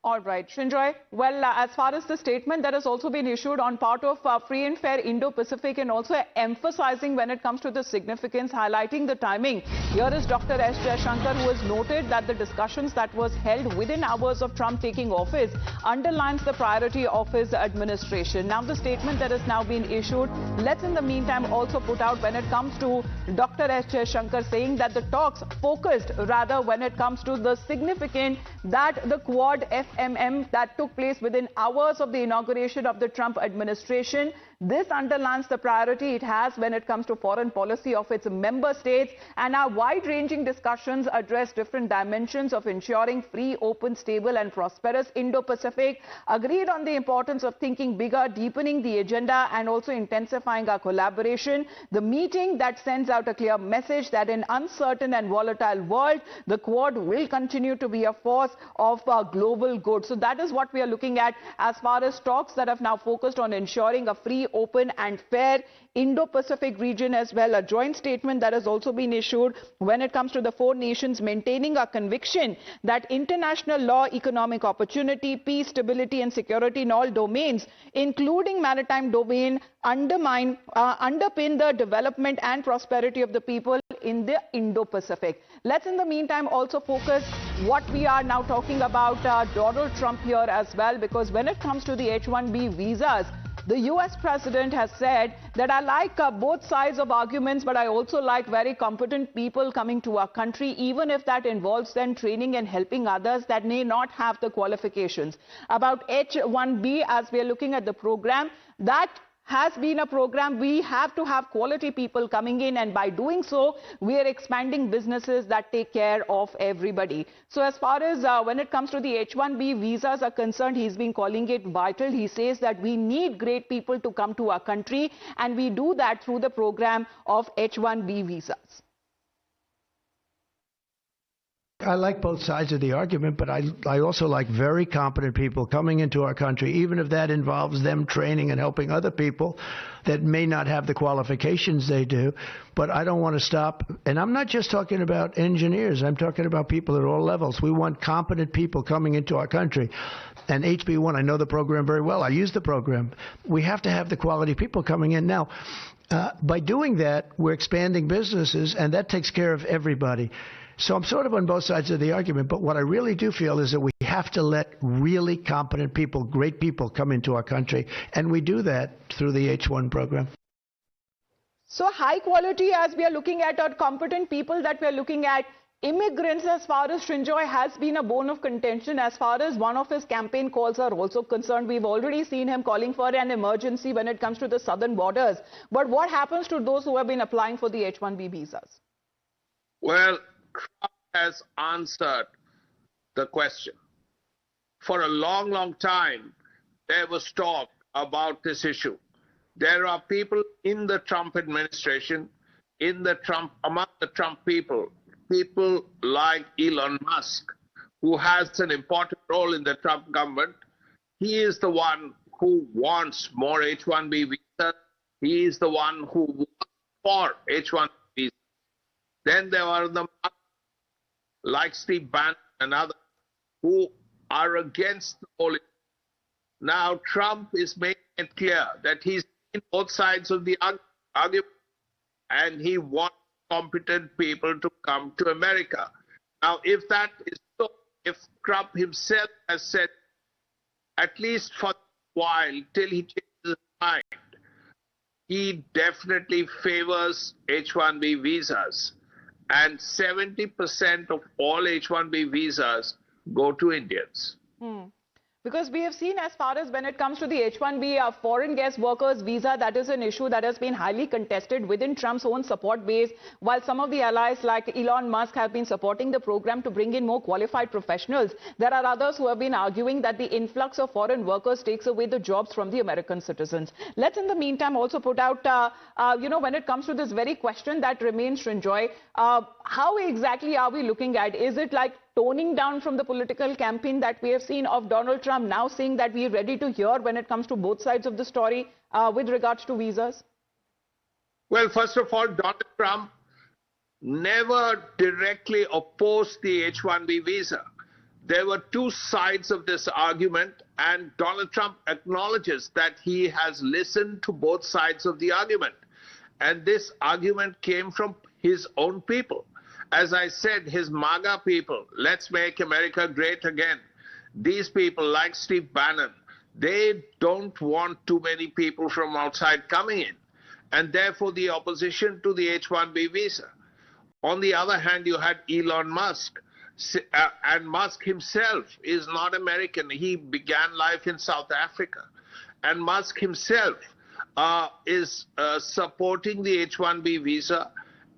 All right, Srinjoy. Well, as far as the statement that has also been issued on part of free and fair Indo-Pacific, and also emphasizing when it comes to the significance, highlighting the timing. Here is Dr. S. Jaishankar, who has noted that the discussions that was held within hours of Trump taking office underlines the priority of his administration. Now, the statement that has now been issued, let's in the meantime also put out when it comes to Dr. S. Jaishankar saying that the talks focused rather when it comes to the significant that the Quad FMM that took place within hours of the inauguration of the Trump administration. This underlines the priority it has when it comes to foreign policy of its member states, and our wide-ranging discussions address different dimensions of ensuring free, open, stable and prosperous Indo-Pacific, agreed on the importance of thinking bigger, deepening the agenda and also intensifying our collaboration. The meeting that sends out a clear message that in uncertain and volatile world, the Quad will continue to be a force of global good. So that is what we are looking at as far as talks that have now focused on ensuring a free, open and fair Indo-Pacific region as well. A joint statement that has also been issued when it comes to the four nations maintaining a conviction that international law, economic opportunity, peace, stability and security in all domains, including maritime domain, underpin the development and prosperity of the people in the Indo-Pacific. Let's in the meantime also focus what we are now talking about Donald Trump here as well, because when it comes to the H-1B visas, the US president has said that I like both sides of arguments, but I also like very competent people coming to our country, even if that involves then training and helping others that may not have the qualifications. About H-1B, as we are looking at the program, that has been a program we have to have quality people coming in, and by doing so we are expanding businesses that take care of everybody. So as far as when it comes to the H-1B visas are concerned, he's been calling it vital. He says that we need great people to come to our country, and we do that through the program of H-1B visas. I like both sides of the argument, but I also like very competent people coming into our country, even if that involves them training and helping other people that may not have the qualifications they do. But I don't want to stop. And I'm not just talking about engineers. I'm talking about people at all levels. We want competent people coming into our country. And HB1, I know the program very well. I use the program. We have to have the quality people coming in. Now, by doing that, we're expanding businesses, and that takes care of everybody. So I'm sort of on both sides of the argument, but what I really do feel is that we have to let really competent people, great people come into our country, and we do that through the H-1 program. So high quality, as we are looking at, or competent people that we are looking at, immigrants, as far as Srinjoy, has been a bone of contention as far as one of his campaign calls are also concerned. We've already seen him calling for an emergency when it comes to the southern borders. But what happens to those who have been applying for the H-1B visas? Well, Trump has answered the question. For a long, long time, there was talk about this issue. There are people in the Trump administration, among the Trump people like Elon Musk, who has an important role in the Trump government. He is the one who wants more H-1B visas. He is the one who wants for H-1B visas. Then there are the like Steve Bannon and others who are against the whole. Now Trump is making it clear that he's in both sides of the argument, and he wants competent people to come to America. Now, if that is so, if Trump himself has said, at least for a while, till he changes his mind, he definitely favors H-1B visas. And 70% of all H-1B visas go to Indians. Because we have seen as far as when it comes to the H-1B foreign guest workers visa, that is an issue that has been highly contested within Trump's own support base, while some of the allies like Elon Musk have been supporting the program to bring in more qualified professionals. There are others who have been arguing that the influx of foreign workers takes away the jobs from the American citizens. Let's in the meantime also put out, when it comes to this very question that remains, Srinjoy, how exactly are we looking at? Is it like toning down from the political campaign that we have seen of Donald Trump now saying that we are ready to hear when it comes to both sides of the story with regards to visas? Well, first of all, Donald Trump never directly opposed the H-1B visa. there were two sides of this argument, and Donald Trump acknowledges that he has listened to both sides of the argument. And this argument came from his own people. As I said, his MAGA people, let's make America great again. These people, like Steve Bannon, they don't want too many people from outside coming in, and therefore the opposition to the H-1B visa. On the other hand, you had Elon Musk, and Musk himself is not American. He began life in South Africa, and Musk himself is supporting the H-1B visa,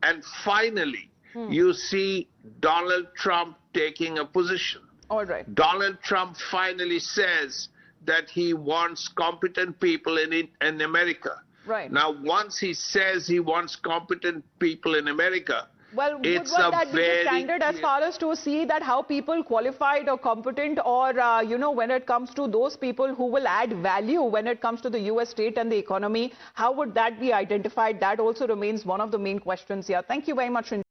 and finally, you see Donald Trump taking a position. All right. Donald Trump finally says that he wants competent people in America. Right. Now, once he says he wants competent people in America, well, would it's that be the standard clear, as far as to see that how people qualified or competent, or, when it comes to those people who will add value when it comes to the U.S. state and the economy, how would that be identified? That also remains one of the main questions here. Thank you very much.